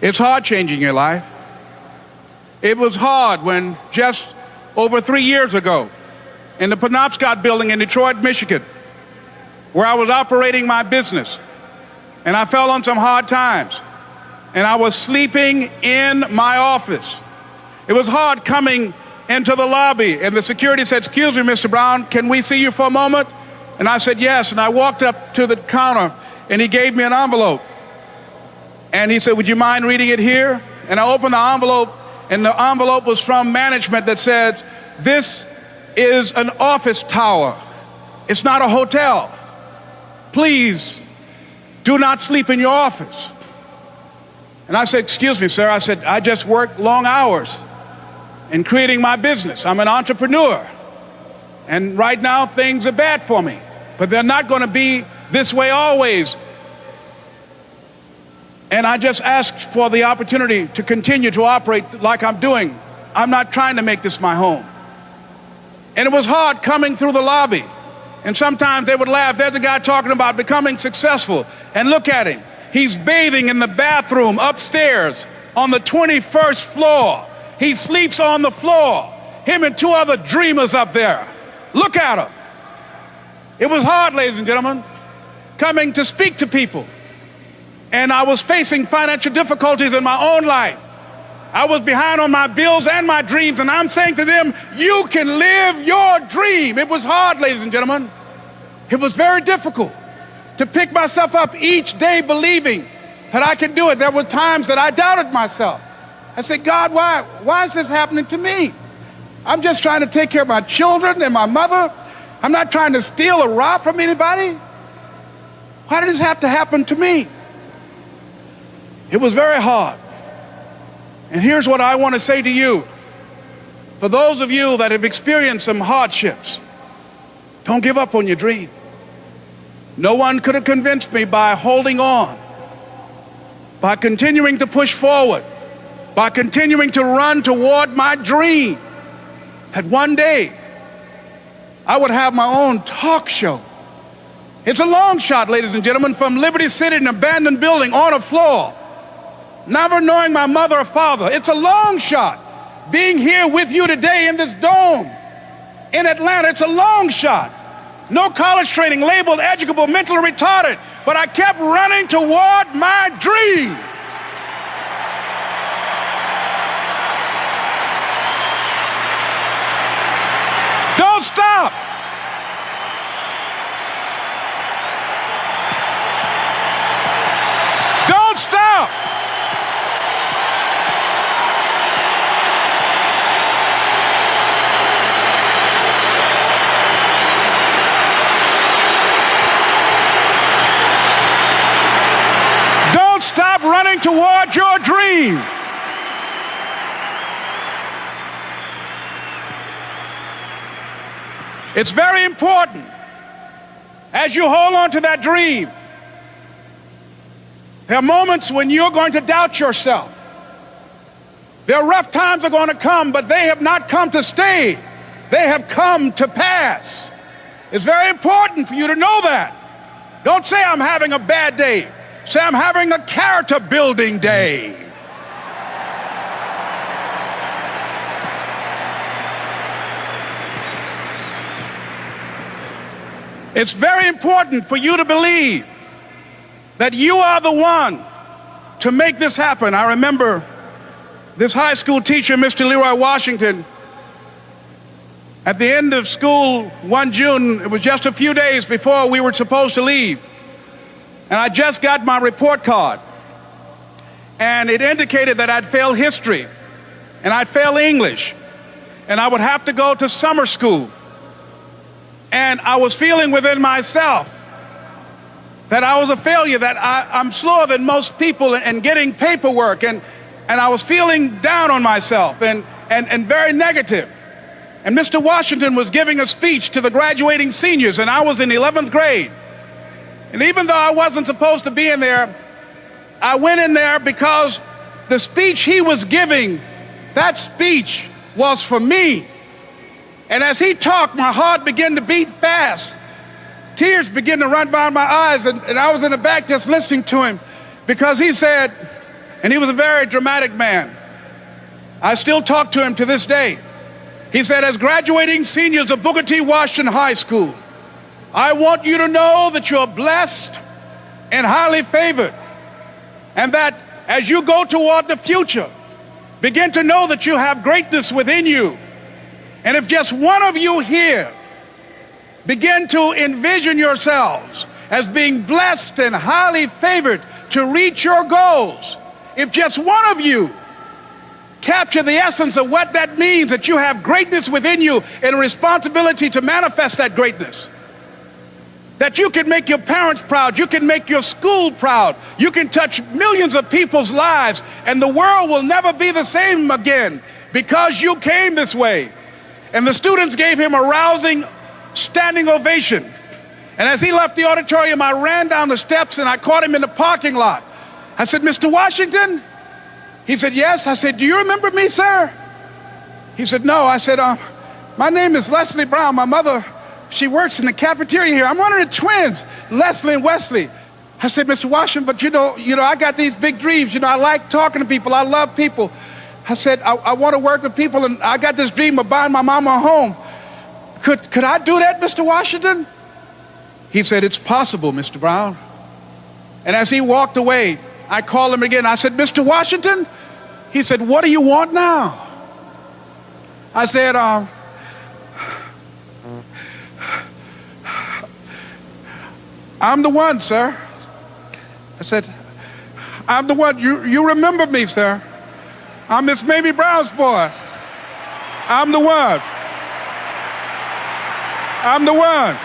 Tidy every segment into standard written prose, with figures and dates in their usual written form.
It's hard changing your life. It was hard when just over 3 years ago, in the Penobscot building in Detroit, Michigan, where I was operating my business, and I fell on some hard times, and I was sleeping in my office. It was hard coming into the lobby, and the security said, "Excuse me, Mr. Brown, can we see you for a moment?" And I said, "Yes," and I walked up to the counter, and he gave me an envelope. And he said, "Would you mind reading it here?" And I opened the envelope, and the envelope was from management that said, "This is an office tower. It's not a hotel. Please do not sleep in your office." And I said, "Excuse me, sir." I said, "I just work long hours in creating my business. I'm an entrepreneur. And right now things are bad for me, but they're not going to be this way always. And I just asked for the opportunity to continue to operate like I'm doing. I'm not trying to make this my home." And it was hard coming through the lobby. And sometimes they would laugh. There's a guy talking about becoming successful. And look at him. He's bathing in the bathroom upstairs on the 21st floor. He sleeps on the floor. Him and 2 other dreamers up there. Look at him. It was hard, ladies and gentlemen, coming to speak to people. And I was facing financial difficulties in my own life. I was behind on my bills and my dreams, and I'm saying to them, you can live your dream. It was hard, ladies and gentlemen. It was very difficult to pick myself up each day believing that I could do it. There were times that I doubted myself. I said, "God, why is this happening to me? I'm just trying to take care of my children and my mother. I'm not trying to steal or rob from anybody. Why did this have to happen to me?" It was very hard. And here's what I want to say to you. For those of you that have experienced some hardships, don't give up on your dream. No one could have convinced me by holding on, by continuing to push forward, by continuing to run toward my dream, that one day I would have my own talk show. It's a long shot, ladies and gentlemen, from Liberty City, an abandoned building on a floor, never knowing my mother or father. It's a long shot. Being here with you today in this dome in Atlanta, it's a long shot. No college training, labeled educable, mentally retarded, but I kept running toward my dream. Don't stop. Don't stop. Don't stop running toward your dream. It's very important as you hold on to that dream. There are moments when you're going to doubt yourself. There are rough times are going to come, but they have not come to stay. They have come to pass. It's very important for you to know that. Don't say I'm having a bad day. Say I'm having a character building day. It's very important for you to believe that you are the one to make this happen. I remember this high school teacher, Mr. Leroy Washington, at the end of school one June, it was just a few days before we were supposed to leave, and I just got my report card, and it indicated that I'd failed history, and I'd failed English, and I would have to go to summer school. And I was feeling within myself that I was a failure, that I'm slower than most people in getting paperwork, and I was feeling down on myself and very negative. And Mr. Washington was giving a speech to the graduating seniors, and I was in 11th grade. And even though I wasn't supposed to be in there, I went in there because the speech he was giving, that speech was for me. And as he talked, my heart began to beat fast. Tears began to run down my eyes, and I was in the back just listening to him, because he said, And he was a very dramatic man. I still talk to him to this day. He said, as graduating seniors of Booker T. Washington High School, I want you to know that you're blessed and highly favored, and that as you go toward the future, begin to know that you have greatness within you. And if just one of you here begin to envision yourselves as being blessed and highly favored to reach your goals, if just one of you capture the essence of what that means, that you have greatness within you and a responsibility to manifest that greatness, that you can make your parents proud, you can make your school proud, you can touch millions of people's lives, and the world will never be the same again because you came this way. And the students gave him a rousing standing ovation. And as he left the auditorium, I ran down the steps and I caught him in the parking lot. I said, Mr. Washington? He said, yes. I said, do you remember me, sir? He said, no. I said, my name is Leslie Brown. My mother, she works in the cafeteria here. I'm one of the twins, Leslie and Wesley. I said, Mr. Washington, but you know, I got these big dreams. I like talking to people. I love people. I said, I want to work with people, and I got this dream of buying my mama a home. Could I do that, Mr. Washington? He said, it's possible, Mr. Brown. And as he walked away, I called him again. I said, Mr. Washington? He said, what do you want now? I said, I'm the one, sir. I said, I'm the one. You remember me, sir. I'm Miss Mamie Brown's boy. I'm the one. I'm the one.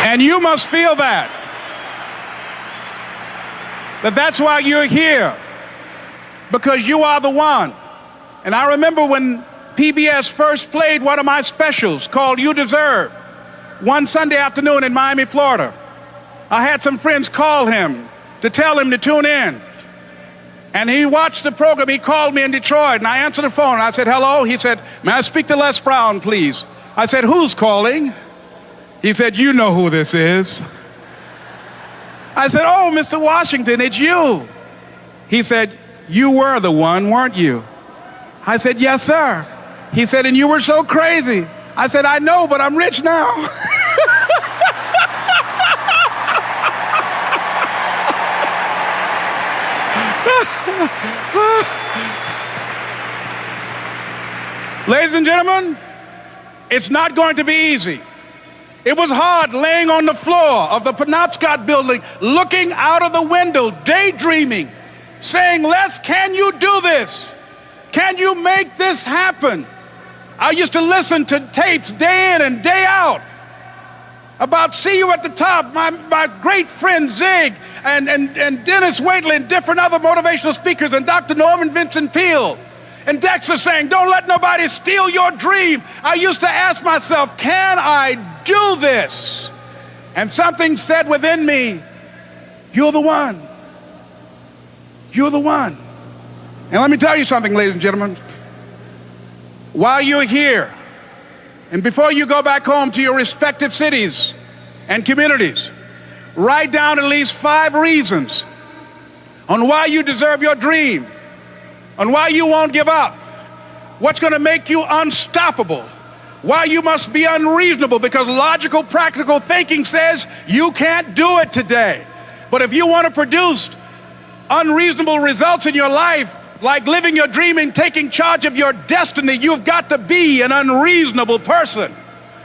And you must feel that's why you're here, because you are the one. And I remember when PBS first played one of my specials called You Deserve, one Sunday afternoon in Miami, Florida. I had some friends call him to tell him to tune in. And he watched the program. He called me in Detroit, and I answered the phone. I said, hello. He said, may I speak to Les Brown, please? I said, who's calling? He said, you know who this is. I said, oh, Mr. Washington, it's you. He said, you were the one, weren't you? I said, yes, sir. He said, and you were so crazy. I said, I know, but I'm rich now. Ladies and gentlemen, it's not going to be easy. It was hard laying on the floor of the Penobscot building, looking out of the window, daydreaming, saying, Les, can you do this? Can you make this happen? I used to listen to tapes day in and day out about See You at the Top, my great friend Zig and Dennis Waitley and different other motivational speakers, and Dr. Norman Vincent Peale. And Dexter saying, don't let nobody steal your dream. I used to ask myself, can I do this? And something said within me, you're the one. You're the one. And let me tell you something, ladies and gentlemen. While you're here, and before you go back home to your respective cities and communities, write down at least 5 reasons on why you deserve your dream, on why you won't give up, what's going to make you unstoppable, why you must be unreasonable, because logical, practical thinking says you can't do it today. But if you want to produce unreasonable results in your life, like living your dream and taking charge of your destiny, you've got to be an unreasonable person.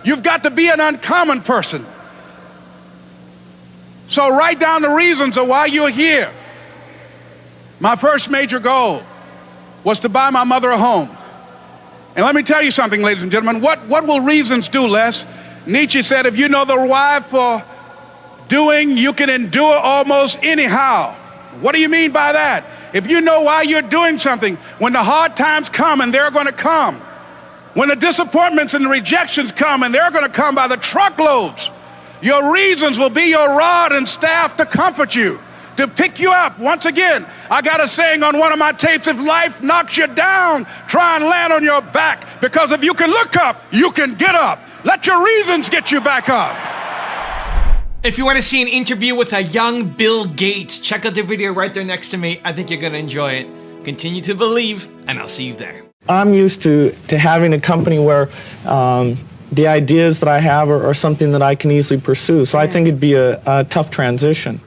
You've got to be an uncommon person. So write down the reasons of why you're here. My first major goal was to buy my mother a home. And let me tell you something, ladies and gentlemen. What will reasons do, Les? Nietzsche said, if you know the why for doing, you can endure almost anyhow. What do you mean by that? If you know why you're doing something, when the hard times come, and they're going to come, When the disappointments and the rejections come, and they're going to come by the truckloads, your reasons will be your rod and staff to comfort you, to pick you up. Once again, I got a saying on one of my tapes: if life knocks you down, try and land on your back, because if you can look up, you can get up. Let your reasons get you back up. If you want to see an interview with a young Bill Gates, check out the video right there next to me. I think you're going to enjoy it. Continue to believe, and I'll see you there. I'm used to having a company where the ideas that I have are something that I can easily pursue. So I think it'd be a tough transition.